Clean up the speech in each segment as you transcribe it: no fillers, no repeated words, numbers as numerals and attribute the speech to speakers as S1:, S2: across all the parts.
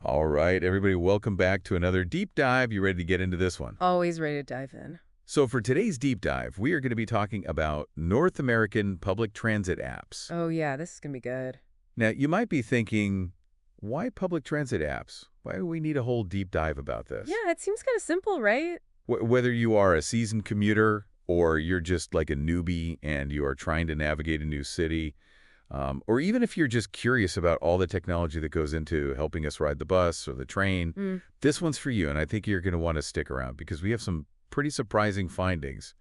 S1: All right, everybody, welcome back to another deep dive. You ready to get into this one?
S2: Always ready to dive in.
S1: So for today's deep dive, we are going to be talking about North American public transit apps.
S2: Oh, yeah, this is going to be good.
S1: Now, you might be thinking, why public transit apps? Why do we need a whole deep dive about this?
S2: Yeah, it seems kind of simple, right?
S1: Whether you are a seasoned commuter or you're just like a newbie and you are trying to navigate a new city, or even if you're just curious about all the technology that goes into helping us ride the bus or the train, this one's for you, and I think you're going to want to stick around because we have some pretty surprising findings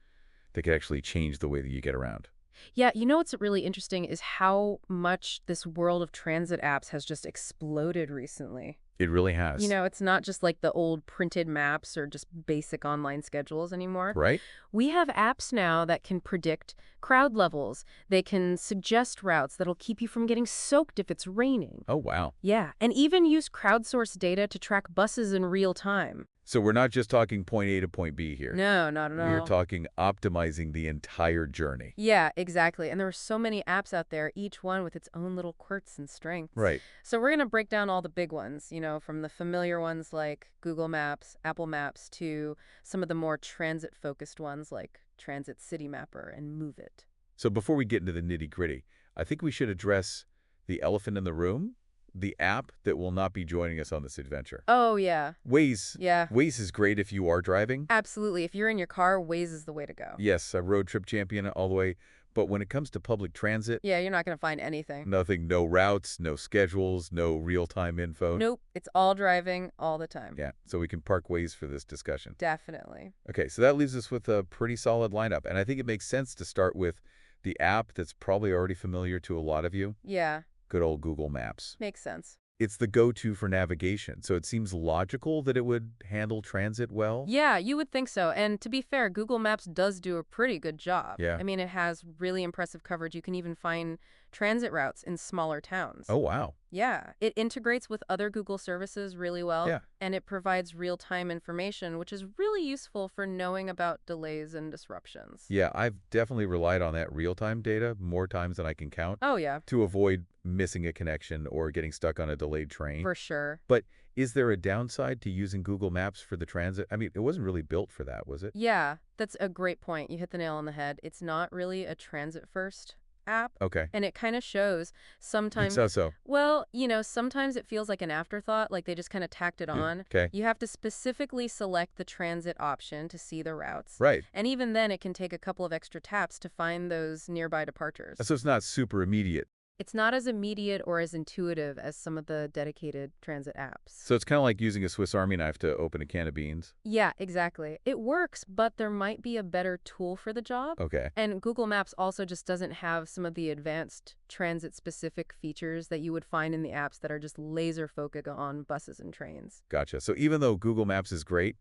S1: that could actually change the way that you get around.
S2: Yeah, you know what's really interesting is how much this world of transit apps has just exploded recently.
S1: It really has.
S2: It's not just like the old printed maps or just basic online schedules anymore.
S1: Right?
S2: We have apps now that can predict crowd levels. They can suggest routes that'll keep you from getting soaked if it's raining.
S1: Oh, wow.
S2: Yeah, and even use crowdsourced data to track buses in real time.
S1: So we're not just talking point A to point B here.
S2: No, not at all.
S1: We're talking optimizing the entire journey.
S2: Yeah, exactly. And there are so many apps out there, each one with its own little quirks and strengths.
S1: Right.
S2: So we're going to break down all the big ones, from the familiar ones like Google Maps, Apple Maps, to some of the more transit-focused ones like Transit City Mapper and Move It.
S1: So before we get into the nitty-gritty, I think we should address the elephant in the room, the app that will not be joining us on this adventure.
S2: Oh, yeah.
S1: Waze.
S2: Yeah.
S1: Waze is great if you are driving.
S2: Absolutely. If you're in your car, Waze is the way to go.
S1: Yes, a road trip champion all the way. But when it comes to public transit,
S2: Yeah, you're not going to find anything.
S1: nothing, no routes, no schedules, no real-time info.
S2: Nope. It's all driving all the time.
S1: Yeah, so we can park Waze for this discussion.
S2: Definitely.
S1: Okay, so that leaves us with a pretty solid lineup. And I think it makes sense to start with the app that's probably already familiar to a lot of you.
S2: Yeah.
S1: Good old Google Maps.
S2: Makes sense.
S1: It's the go-to for navigation, so it seems logical that it would handle transit well.
S2: Yeah, you would think so. And to be fair, Google Maps does do a pretty good job.
S1: Yeah.
S2: I mean, it has really impressive coverage. You can even find transit routes in smaller towns.
S1: Oh, wow.
S2: Yeah, it integrates with other Google services really well.
S1: Yeah.
S2: And it provides real-time information, which is really useful for knowing about delays and disruptions.
S1: Yeah, I've definitely relied on that real-time data more times than I can count
S2: Oh, yeah,
S1: to avoid missing a connection or getting stuck on a delayed train.
S2: for sure.
S1: But is there a downside to using Google Maps for the transit? I mean, it wasn't really built for that, was it?
S2: Yeah, that's a great point. You hit the nail on the head. It's not really a transit-first app.
S1: Okay.
S2: And it kind of shows sometimes.
S1: So.
S2: Well, sometimes it feels like an afterthought, like they just kind of tacked it on.
S1: Okay.
S2: You have to specifically select the transit option to see the routes.
S1: Right.
S2: And even then, it can take a couple of extra taps to find those nearby departures.
S1: So it's not super immediate.
S2: It's not as immediate or as intuitive as some of the dedicated transit apps.
S1: So it's kind of like using a Swiss Army knife to open a can of beans.
S2: Yeah, exactly. It works, but there might be a better tool for the job.
S1: Okay.
S2: And Google Maps also just doesn't have some of the advanced transit-specific features that you would find in the apps that are just laser-focused on buses and trains.
S1: Gotcha. So even though Google Maps is great,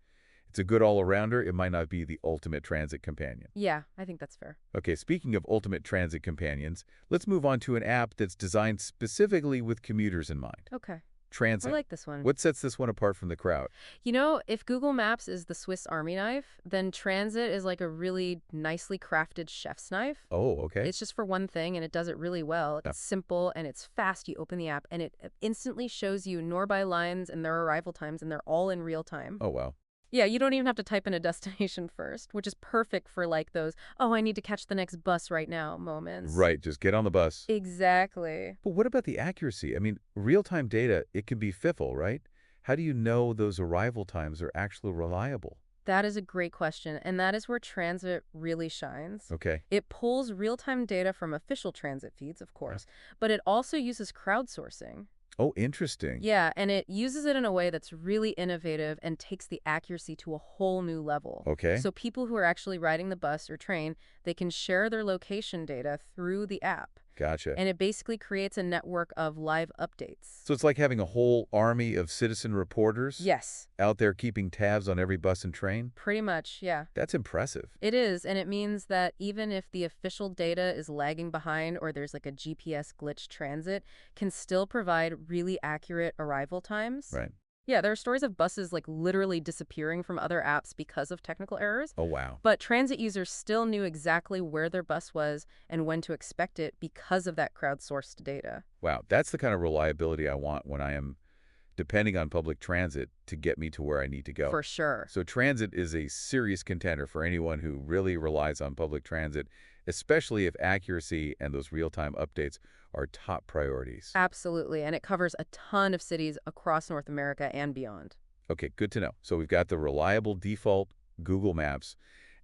S1: it's a good all-arounder, it might not be the ultimate transit companion.
S2: Yeah, I think that's fair.
S1: Okay, speaking of ultimate transit companions, let's move on to an app that's designed specifically with commuters in mind.
S2: Okay.
S1: Transit.
S2: I like this one.
S1: What sets this one apart from the crowd?
S2: If Google Maps is the Swiss Army knife, then Transit is like a really nicely crafted chef's knife.
S1: Oh, okay.
S2: It's just for one thing, and it does it really well. It's simple, and it's fast. You open the app, and it instantly shows you nearby lines and their arrival times, and they're all in real time.
S1: Oh, wow.
S2: Yeah, you don't even have to type in a destination first, which is perfect for like those, oh, I need to catch the next bus right now moments.
S1: Right, just get on the bus.
S2: Exactly.
S1: But what about the accuracy? I mean, real-time data, it can be fickle, right? How do you know those arrival times are actually reliable?
S2: That is a great question, and that is where Transit really shines.
S1: Okay.
S2: It pulls real-time data from official transit feeds, of course, but it also uses crowdsourcing.
S1: Oh, interesting.
S2: Yeah, and it uses it in a way that's really innovative and takes the accuracy to a whole new level.
S1: Okay.
S2: So people who are actually riding the bus or train, they can share their location data through the app.
S1: Gotcha.
S2: And it basically creates a network of live updates.
S1: So it's like having a whole army of citizen reporters
S2: Yes,
S1: out there keeping tabs on every bus and train?
S2: pretty much, yeah.
S1: That's impressive.
S2: It is, and it means that even if the official data is lagging behind or there's like a GPS glitch, Transit can still provide really accurate arrival times.
S1: Right.
S2: Yeah, there are stories of buses like literally disappearing from other apps because of technical errors.
S1: Oh, wow.
S2: But transit users still knew exactly where their bus was and when to expect it because of that crowdsourced data.
S1: Wow, that's the kind of reliability I want when I am depending on public transit to get me to where I need to go.
S2: For sure.
S1: So transit is a serious contender for anyone who really relies on public transit, especially if accuracy and those real-time updates are top priorities.
S2: Absolutely. And it covers a ton of cities across North America and beyond.
S1: Okay, good to know. So we've got the reliable default Google Maps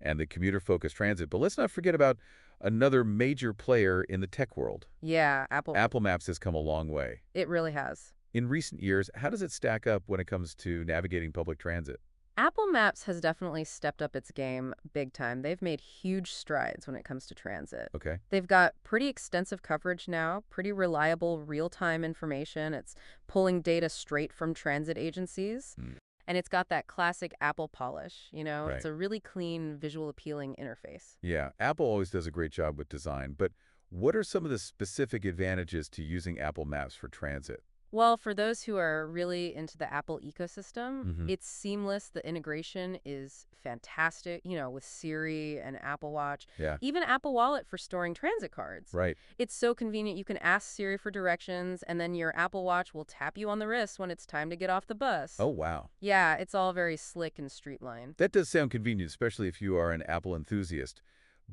S1: and the commuter-focused transit, but let's not forget about another major player in the tech world.
S2: Yeah, Apple,
S1: Apple Maps has come a long way.
S2: it really has.
S1: In recent years, how does it stack up when it comes to navigating public transit?
S2: Apple Maps has definitely stepped up its game big time. They've made huge strides when it comes to transit.
S1: Okay.
S2: They've got pretty extensive coverage now, pretty reliable real-time information. It's pulling data straight from transit agencies.
S1: Hmm.
S2: And it's got that classic Apple polish, you know? It's
S1: Right.
S2: a really clean, visual appealing interface.
S1: Yeah, Apple always does a great job with design, but what are some of the specific advantages to using Apple Maps for transit?
S2: Well, for those who are really into the Apple ecosystem,
S1: Hmm.
S2: it's seamless. The integration is fantastic, you know, with Siri and Apple Watch,
S1: Yeah,
S2: even Apple Wallet for storing transit cards.
S1: right.
S2: It's so convenient. You can ask Siri for directions, and then your Apple Watch will tap you on the wrist when it's time to get off the bus.
S1: Oh, wow.
S2: Yeah, it's all very slick and streamlined.
S1: That does sound convenient, especially if you are an Apple enthusiast.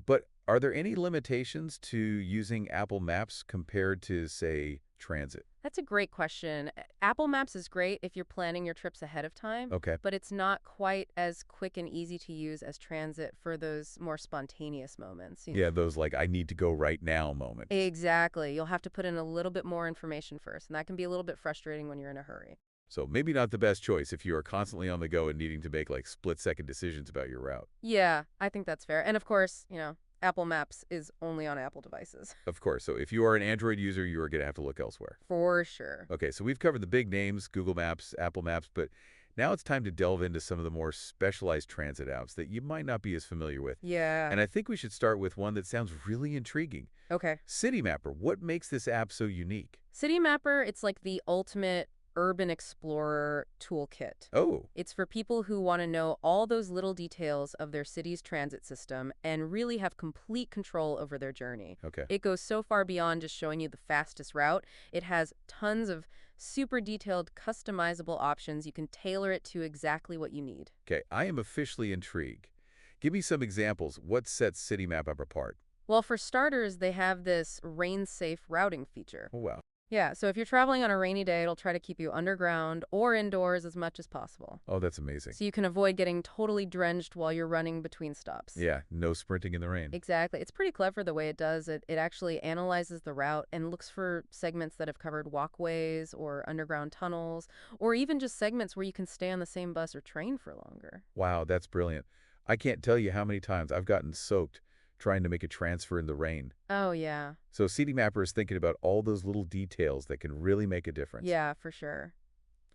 S1: But are there any limitations to using Apple Maps compared to, say, transit?
S2: That's a great question. Apple Maps is great if you're planning your trips ahead of time,
S1: Okay.
S2: but it's not quite as quick and easy to use as transit for those more spontaneous moments.
S1: Yeah, those like I need to go right now moments.
S2: Exactly. You'll have to put in a little bit more information first, and that can be a little bit frustrating when you're in a hurry.
S1: So maybe not the best choice if you are constantly on the go and needing to make like split-second decisions about your route.
S2: Yeah, I think that's fair. And of course, Apple Maps is only on Apple devices.
S1: Of course, so if you are an Android user, you are going to have to look elsewhere.
S2: For sure.
S1: Okay, so we've covered the big names, Google Maps, Apple Maps, but now it's time to delve into some of the more specialized transit apps that you might not be as familiar with.
S2: Yeah.
S1: And I think we should start with one that sounds really intriguing.
S2: Okay.
S1: City Mapper, what makes this app so unique?
S2: City Mapper, it's like the ultimate urban explorer toolkit.
S1: Oh,
S2: It's for people who want to know all those little details of their city's transit system and really have complete control over their journey.
S1: okay.
S2: It goes so far beyond just showing you the fastest route. It has tons of super detailed, customizable options. You can tailor it to exactly what you need.
S1: Okay, I am officially intrigued. Give me some examples. What sets City Map up apart?
S2: Well, for starters, they have this rain-safe routing feature.
S1: Oh, wow.
S2: Yeah, so if you're traveling on a rainy day, it'll try to keep you underground or indoors as much as possible.
S1: Oh, that's amazing.
S2: So you can avoid getting totally drenched while you're running between stops.
S1: Yeah, no sprinting in the rain.
S2: Exactly. It's pretty clever the way it does it. It actually analyzes the route and looks for segments that have covered walkways or underground tunnels, or even just segments where you can stay on the same bus or train for longer.
S1: Wow, that's brilliant. I can't tell you how many times I've gotten soaked trying to make a transfer in the rain.
S2: Oh, yeah.
S1: So City Mapper is thinking about all those little details that can really make a difference.
S2: Yeah, for sure.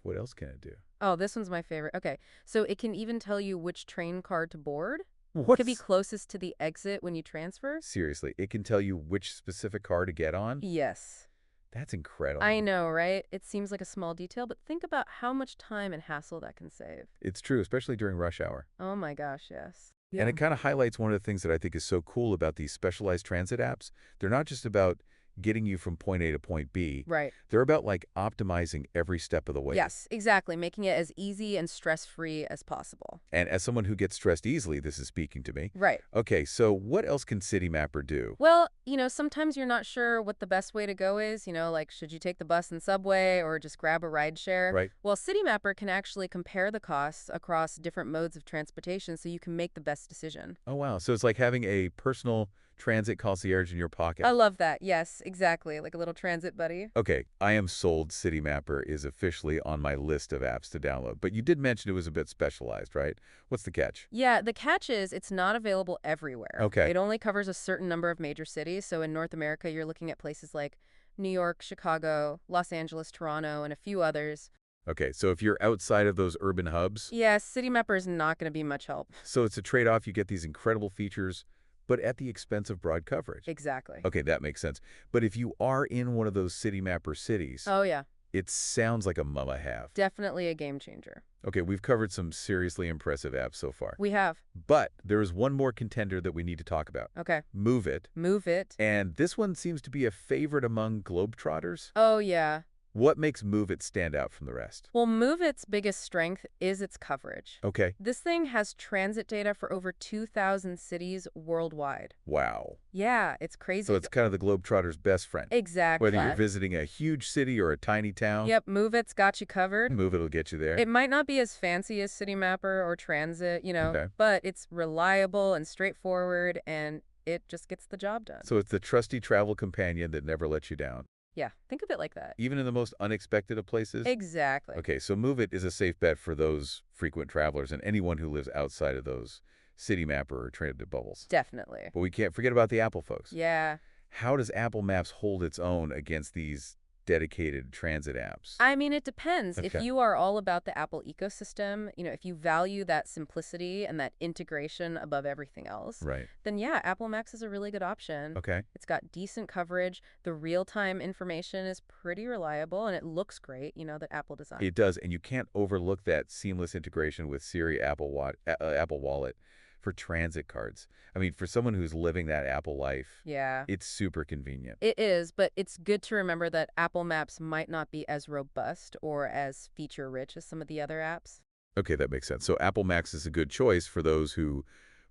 S1: What else can it do?
S2: Oh, this one's my favorite. Okay, so it can even tell you which train car to board.
S1: What?
S2: Could be closest to the exit when you transfer.
S1: Seriously, it can tell you which specific car to get on?
S2: Yes.
S1: That's incredible.
S2: I know, right? It seems like a small detail, but think about how much time and hassle that can save.
S1: It's true, especially during rush hour.
S2: Oh my gosh, yes.
S1: And it kind of highlights one of the things that I think is so cool about these specialized transit apps. They're not just about getting you from point A to point B.
S2: Right.
S1: They're about like optimizing every step of the way.
S2: Yes, exactly. Making it as easy and stress-free as possible.
S1: And as someone who gets stressed easily, this is speaking to me.
S2: Right.
S1: Okay, so what else can City Mapper do?
S2: Well, sometimes you're not sure what the best way to go is, like should you take the bus and subway or just grab a ride share?
S1: Right.
S2: Well, City Mapper can actually compare the costs across different modes of transportation so you can make the best decision.
S1: Oh, wow. So it's like having a personal transit concierge in your pocket.
S2: I love that. Yes, exactly. Like a little transit buddy.
S1: Okay, I am sold. City Mapper is officially on my list of apps to download. But you did mention it was a bit specialized, right? What's the catch?
S2: Yeah, the catch is it's not available everywhere.
S1: Okay.
S2: It only covers a certain number of major cities. So in North America, you're looking at places like New York, Chicago, Los Angeles, Toronto, and a few others.
S1: Okay, so if you're outside of those urban hubs,
S2: Yeah, City Mapper is not going to be much help.
S1: so it's a trade-off. You get these incredible features, but at the expense of broad coverage.
S2: Exactly.
S1: Okay, that makes sense. But if you are in one of those City Mapper cities,
S2: Oh, yeah.
S1: it sounds like a must-have.
S2: Definitely a game changer.
S1: Okay, we've covered some seriously impressive apps so far.
S2: We have.
S1: But there is one more contender that we need to talk about.
S2: Okay.
S1: Move It.
S2: Move it.
S1: And this one seems to be a favorite among Globetrotters.
S2: Oh, yeah.
S1: What makes Move It stand out from the rest?
S2: Well, Move It's biggest strength is its coverage.
S1: Okay.
S2: This thing has transit data for over 2,000 cities worldwide.
S1: Wow.
S2: Yeah, it's
S1: So
S2: crazy.
S1: it's kind of the Globetrotter's best friend. Whether you're
S2: Exactly.
S1: visiting a huge city or a tiny town,
S2: Yep, Move It's got you covered.
S1: Move It'll get you there.
S2: It might not be as fancy as City Mapper or Transit,
S1: Okay.
S2: but it's reliable and straightforward, and it just gets the job done.
S1: So it's the trusty travel companion that never lets you down,
S2: Yeah, think of it like that.
S1: even in the most unexpected of places.
S2: Exactly.
S1: Okay, so Move It is a safe bet for those frequent travelers and anyone who lives outside of those city mapper or transit bubbles.
S2: Definitely.
S1: But we can't forget about the Apple folks.
S2: Yeah.
S1: How does Apple Maps hold its own against these dedicated transit apps?
S2: I mean, it depends. If
S1: Okay.
S2: you are all about the Apple ecosystem, if you value that simplicity and that integration above everything else,
S1: Right.
S2: then yeah, Apple Maps is a really good option.
S1: Okay.
S2: It's got decent coverage. The real-time information is pretty reliable, and it looks great, that Apple designed.
S1: It does, and you can't overlook that seamless integration with Siri Apple Wallet for transit cards. I mean, for someone who's living that Apple life,
S2: Yeah.
S1: it's super convenient.
S2: It is, but it's good to remember that Apple Maps might not be as robust or as feature-rich as some of the other apps.
S1: Okay, that makes sense. So Apple Maps is a good choice for those who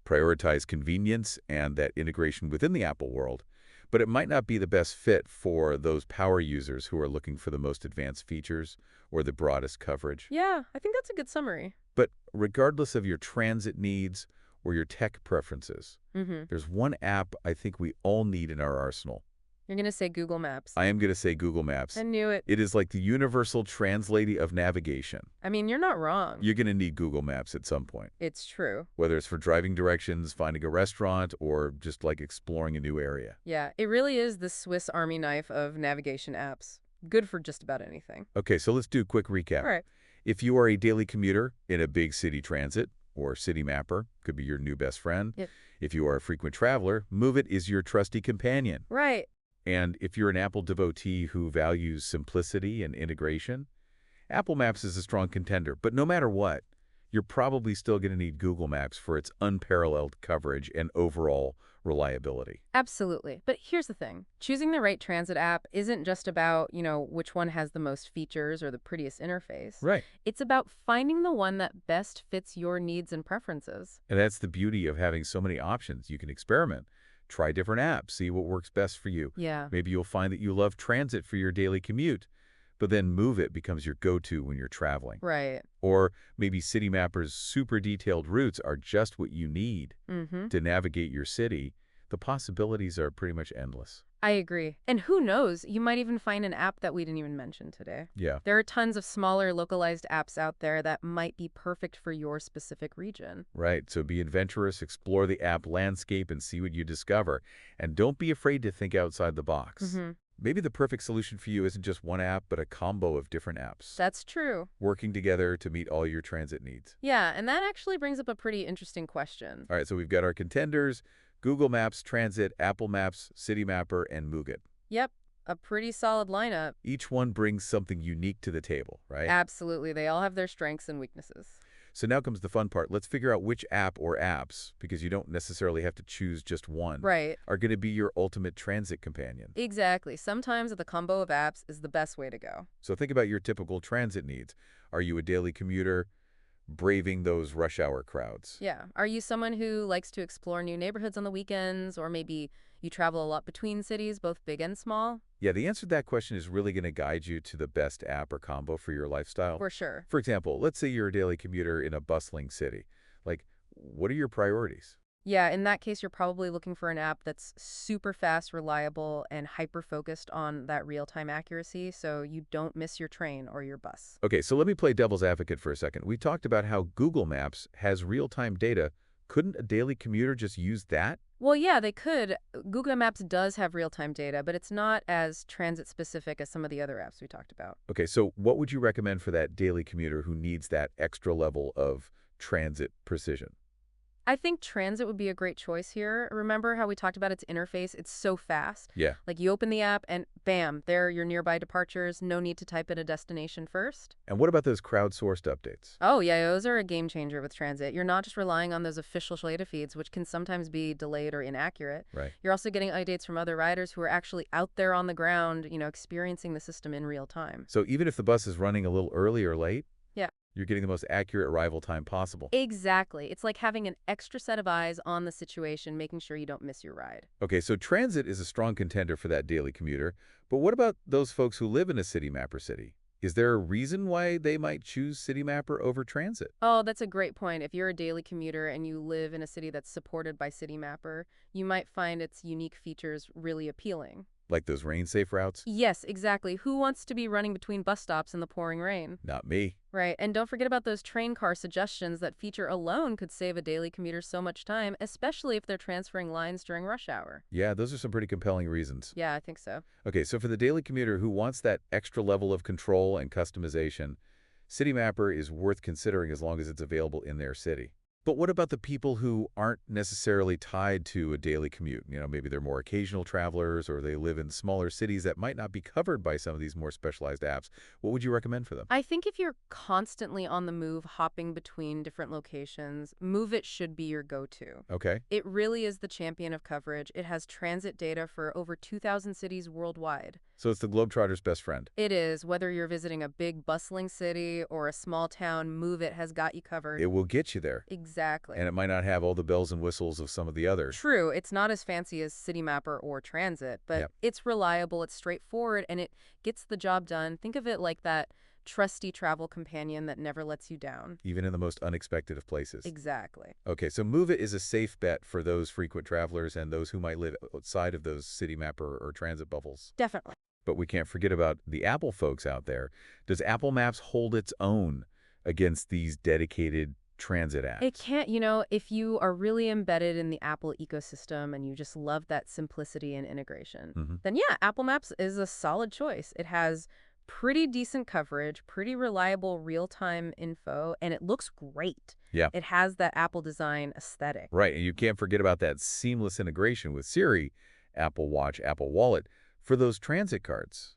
S1: prioritize convenience and that integration within the Apple world, but it might not be the best fit for those power users who are looking for the most advanced features or the broadest coverage.
S2: Yeah, I think that's a good summary.
S1: But regardless of your transit needs or your tech preferences,
S2: Mm-hmm.
S1: there's one app I think we all need in our arsenal.
S2: You're going to say Google Maps.
S1: I am going to say Google Maps.
S2: I knew it.
S1: It is like the universal translator of navigation.
S2: I mean, you're not wrong.
S1: You're going to need Google Maps at some point,
S2: It's true.
S1: whether it's for driving directions, finding a restaurant, or just like exploring a new area.
S2: Yeah, it really is the Swiss Army knife of navigation apps. Good for just about anything.
S1: Okay, so let's do a quick recap.
S2: All right.
S1: If you are a daily commuter in a big city transit, or city mapper, could be your new best friend.
S2: Yep.
S1: If you are a frequent traveler, Move It is your trusty companion.
S2: Right.
S1: And if you're an Apple devotee who values simplicity and integration, Apple Maps is a strong contender. But no matter what, you're probably still going to need Google Maps for its unparalleled coverage and overall reliability.
S2: Absolutely. But here's the thing. Choosing the right transit app isn't just about, which one has the most features or the prettiest interface.
S1: Right.
S2: It's about finding the one that best fits your needs and preferences.
S1: And that's the beauty of having so many options. You can experiment, try different apps, see what works best for you.
S2: Yeah.
S1: Maybe you'll find that you love transit for your daily commute, but then Move It becomes your go-to when you're traveling.
S2: Right.
S1: Or maybe City Mapper's super detailed routes are just what you need
S2: Mm-hmm.
S1: to navigate your city. The possibilities are pretty much endless.
S2: I agree. And who knows, you might even find an app that we didn't even mention today.
S1: Yeah.
S2: There are tons of smaller, localized apps out there that might be perfect for your specific region.
S1: Right. So be adventurous, explore the app landscape, and see what you discover. And don't be afraid to think outside the box.
S2: Mm-hmm.
S1: Maybe the perfect solution for you isn't just one app, but a combo of different apps
S2: That's true.
S1: working together to meet all your transit needs.
S2: Yeah, and that actually brings up a pretty interesting question.
S1: All right, so we've got our contenders: Google Maps, Transit, Apple Maps, City Mapper, and Move It.
S2: Yep, a pretty solid lineup.
S1: Each one brings something unique to the table, right?
S2: Absolutely. They all have their strengths and weaknesses.
S1: So now comes the fun part. Let's figure out which app or apps, because you don't necessarily have to choose just one,
S2: Right.
S1: are going to be your ultimate transit companion.
S2: Exactly. Sometimes the combo of apps is the best way to go.
S1: So think about your typical transit needs. Are you a daily commuter braving those rush hour crowds?
S2: Yeah. Are you someone who likes to explore new neighborhoods on the weekends, or maybe you travel a lot between cities, both big and small?
S1: Yeah, the answer to that question is really going to guide you to the best app or combo for your lifestyle.
S2: For sure.
S1: For example, let's say you're a daily commuter in a bustling city. Like, what are your priorities?
S2: Yeah, in that case, you're probably looking for an app that's super fast, reliable, and hyper-focused on that real-time accuracy so you don't miss your train or your bus.
S1: Okay, so let me play devil's advocate for a second. We talked about how Google Maps has real-time data. Couldn't a daily commuter just use that?
S2: Well, yeah, they could. Google Maps does have real-time data, but it's not as transit-specific as some of the other apps we talked about.
S1: Okay, so what would you recommend for that daily commuter who needs that extra level of transit precision?
S2: I think transit would be a great choice here. Remember how we talked about its interface? It's so fast.
S1: Yeah.
S2: Like you open the app and bam, there are your nearby departures. No need to type in a destination first.
S1: And what about those crowdsourced updates?
S2: Oh, yeah, those are a game changer with transit. You're not just relying on those official data feeds, which can sometimes be delayed or inaccurate.
S1: Right.
S2: You're also getting updates from other riders who are actually out there on the ground, experiencing the system in real time.
S1: So even if the bus is running a little early or late,
S2: Yeah.
S1: you're getting the most accurate arrival time possible.
S2: Exactly. It's like having an extra set of eyes on the situation, making sure you don't miss your ride.
S1: Okay, so transit is a strong contender for that daily commuter, but what about those folks who live in a city mapper city? Is there a reason why they might choose City Mapper over transit?
S2: Oh, that's a great point. If you're a daily commuter and you live in a city that's supported by City Mapper, you might find its unique features really appealing.
S1: Like those rain-safe routes?
S2: Yes, exactly. Who wants to be running between bus stops in the pouring rain?
S1: Not me.
S2: Right, and don't forget about those train car suggestions. That feature alone could save a daily commuter so much time, especially if they're transferring lines during rush hour.
S1: Yeah, those are some pretty compelling reasons.
S2: Yeah, I think so.
S1: Okay, so for the daily commuter who wants that extra level of control and customization, City Mapper is worth considering as long as it's available in their city. But what about the people who aren't necessarily tied to a daily commute? Maybe they're more occasional travelers or they live in smaller cities that might not be covered by some of these more specialized apps. What would you recommend for them?
S2: I think if you're constantly on the move, hopping between different locations, Move It should be your go-to.
S1: Okay.
S2: It really is the champion of coverage. It has transit data for over 2,000 cities worldwide.
S1: So it's the Globetrotter's best friend.
S2: It is. Whether you're visiting a big bustling city or a small town, Move It has got you covered.
S1: It will get you there.
S2: Exactly.
S1: And it might not have all the bells and whistles of some of the others.
S2: True, it's not as fancy as City Mapper or Transit, but
S1: Yep.
S2: it's reliable, it's straightforward, and it gets the job done. Think of it like that trusty travel companion that never lets you down.
S1: Even in the most unexpected of places.
S2: Exactly.
S1: Okay, so Move It is a safe bet for those frequent travelers and those who might live outside of those City Mapper or transit bubbles.
S2: Definitely.
S1: But we can't forget about the Apple folks out there. Does Apple Maps hold its own against these dedicated transit apps?
S2: It can't, if you are really embedded in the Apple ecosystem and you just love that simplicity and integration, then yeah, Apple Maps is a solid choice. It has pretty decent coverage, pretty reliable real-time info, and it looks great.
S1: Yeah.
S2: It has that Apple design aesthetic.
S1: Right, and you can't forget about that seamless integration with Siri, Apple Watch, Apple Wallet for those transit cards.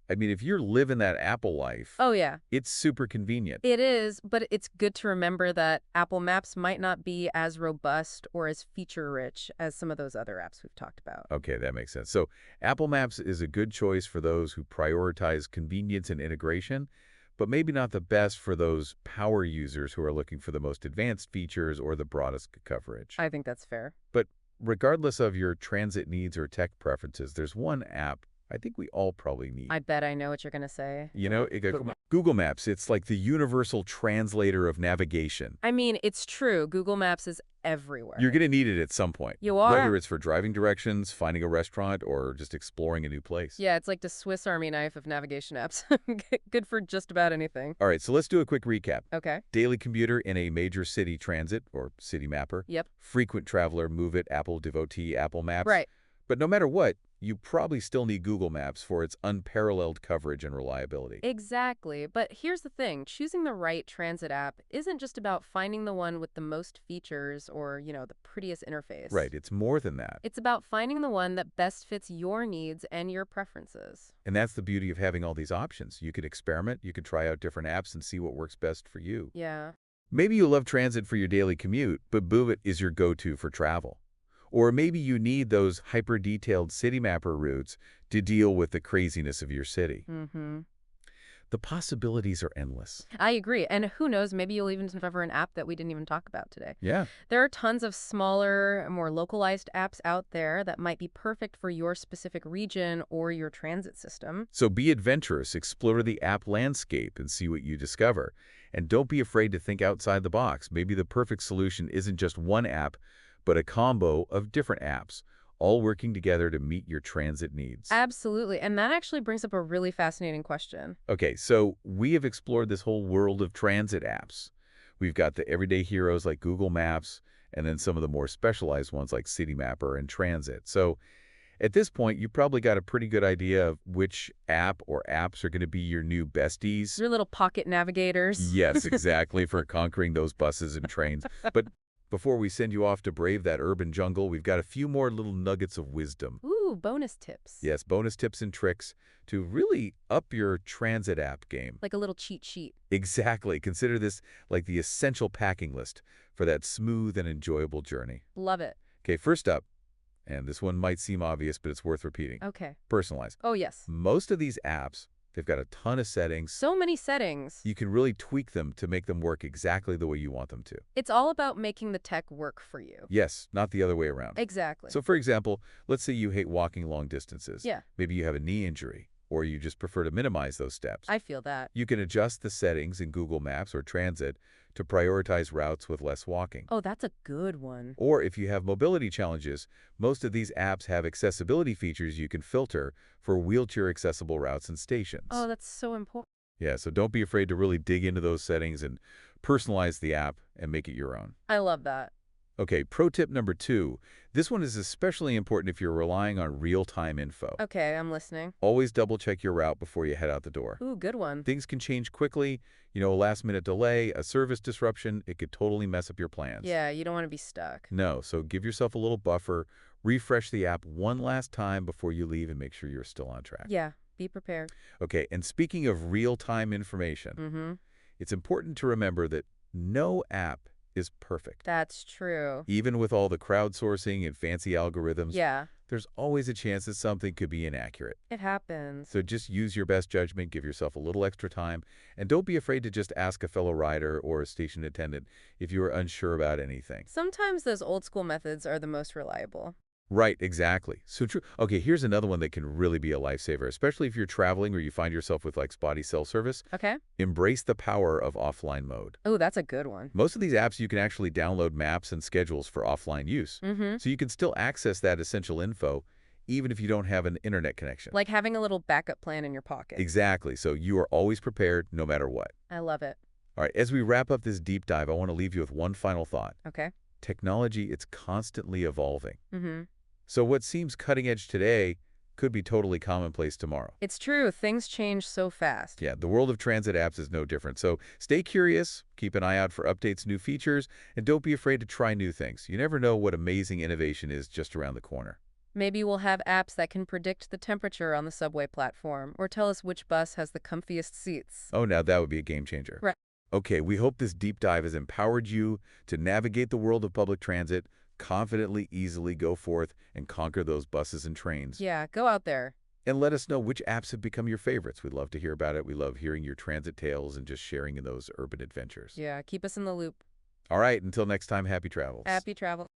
S1: I mean, if you're living that Apple life,
S2: Oh, yeah.
S1: it's super convenient.
S2: It is, but it's good to remember that Apple Maps might not be as robust or as feature-rich as some of those other apps we've talked about.
S1: Okay, that makes sense. So Apple Maps is a good choice for those who prioritize convenience and integration, but maybe not the best for those power users who are looking for the most advanced features or the broadest coverage.
S2: I think that's fair.
S1: But regardless of your transit needs or tech preferences, there's one app I think we all probably need.
S2: I bet I know what you're going to say.
S1: Google Maps, it's like the universal translator of navigation.
S2: I mean, it's true. Google Maps is everywhere.
S1: You're going to need it at some point.
S2: You are.
S1: Whether it's for driving directions, finding a restaurant, or just exploring a new place.
S2: Yeah, it's like the Swiss Army knife of navigation apps. Good for just about anything.
S1: All right, so let's do a quick recap.
S2: Okay.
S1: Daily commuter in a major city transit, or city mapper.
S2: Yep.
S1: Frequent traveler, Move It, Apple devotee, Apple Maps.
S2: Right.
S1: But no matter what, you probably still need Google Maps for its unparalleled coverage and reliability.
S2: Exactly. But here's the thing. Choosing the right transit app isn't just about finding the one with the most features or, the prettiest interface.
S1: Right, it's more than that.
S2: It's about finding the one that best fits your needs and your preferences.
S1: And that's the beauty of having all these options. You could experiment, you could try out different apps and see what works best for you.
S2: Yeah.
S1: Maybe you love transit for your daily commute, but Move It is your go-to for travel. Or maybe you need those hyper-detailed city mapper routes to deal with the craziness of your city.
S2: Mm-hmm.
S1: The possibilities are endless.
S2: I agree. And who knows, maybe you'll even discover an app that we didn't even talk about today.
S1: Yeah.
S2: There are tons of smaller, more localized apps out there that might be perfect for your specific region or your transit system.
S1: So be adventurous, explore the app landscape and see what you discover. And don't be afraid to think outside the box. Maybe the perfect solution isn't just one app, but a combo of different apps, all working together to meet your transit needs.
S2: Absolutely. And that actually brings up a really fascinating question.
S1: Okay, so we have explored this whole world of transit apps. We've got the everyday heroes like Google Maps, and then some of the more specialized ones like City Mapper and Transit. So at this point, you've probably got a pretty good idea of which app or apps are going to be your new besties.
S2: Your little pocket navigators.
S1: Yes, exactly, for conquering those buses and trains. But Before we send you off to brave that urban jungle, we've got a few more little nuggets of wisdom.
S2: Ooh, bonus tips.
S1: Yes, bonus tips and tricks to really up your transit app game.
S2: Like a little cheat sheet.
S1: Exactly. Consider this like the essential packing list for that smooth and enjoyable journey.
S2: Love it.
S1: Okay, first up, and this one might seem obvious, but it's worth repeating.
S2: Okay.
S1: Personalize.
S2: Oh, yes.
S1: Most of these apps, they've got a ton of settings.
S2: So many settings.
S1: You can really tweak them to make them work exactly the way you want them to.
S2: It's all about making the tech work for you.
S1: Yes, not the other way around.
S2: Exactly.
S1: So, for example, let's say you hate walking long distances.
S2: Yeah.
S1: Maybe you have a knee injury, or you just prefer to minimize those steps.
S2: I feel that.
S1: You can adjust the settings in Google Maps or Transit to prioritize routes with less walking.
S2: Oh, that's a good one.
S1: Or if you have mobility challenges, most of these apps have accessibility features you can filter for wheelchair-accessible routes and stations.
S2: Oh, that's so important.
S1: Yeah, so don't be afraid to really dig into those settings and personalize the app and make it your own.
S2: I love that.
S1: Okay, pro tip number 2. This one is especially important if you're relying on real-time info.
S2: Okay, I'm listening.
S1: Always double-check your route before you head out the door.
S2: Ooh, good one.
S1: Things can change quickly. You know, a last-minute delay, a service disruption, it could totally mess up your plans.
S2: Yeah, you don't want to be stuck.
S1: No, so give yourself a little buffer. Refresh the app one last time before you leave and make sure you're still on track.
S2: Yeah, be prepared.
S1: Okay, and speaking of real-time information,
S2: Mm-hmm.
S1: it's important to remember that no app is perfect.
S2: That's true.
S1: Even with all the crowdsourcing and fancy algorithms,
S2: Yeah,
S1: there's always a chance that something could be inaccurate.
S2: it happens.
S1: So just use your best judgment, give yourself a little extra time, and don't be afraid to just ask a fellow rider or a station attendant if you are unsure about anything.
S2: Sometimes those old school methods are the most reliable.
S1: Right, exactly. So true. Okay, here's another one that can really be a lifesaver, especially if you're traveling or you find yourself with like spotty cell service.
S2: Okay?
S1: Embrace the power of offline mode.
S2: Oh, that's a good one.
S1: Most of these apps, you can actually download maps and schedules for offline use.
S2: Mm-hmm.
S1: So you can still access that essential info even if you don't have an internet connection.
S2: Like having a little backup plan in your pocket.
S1: Exactly. So you are always prepared no matter what.
S2: I love it.
S1: All right, as we wrap up this deep dive, I want to leave you with one final thought.
S2: Okay?
S1: Technology, it's constantly evolving.
S2: Mm-hmm.
S1: So what seems cutting edge today could be totally commonplace tomorrow.
S2: It's true. Things change so fast.
S1: Yeah, the world of transit apps is no different. So stay curious, keep an eye out for updates, new features, and don't be afraid to try new things. You never know what amazing innovation is just around the corner.
S2: Maybe we'll have apps that can predict the temperature on the subway platform or tell us which bus has the comfiest seats.
S1: Oh, now that would be a game changer.
S2: Right.
S1: Okay, we hope this deep dive has empowered you to navigate the world of public transit, confidently, easily go forth and conquer those buses and trains.
S2: Yeah, go out there.
S1: And let us know which apps have become your favorites. We'd love to hear about it. We love hearing your transit tales and just sharing in those urban adventures.
S2: Yeah, keep us in the loop.
S1: All right, until next time, happy travels.
S2: Happy travel.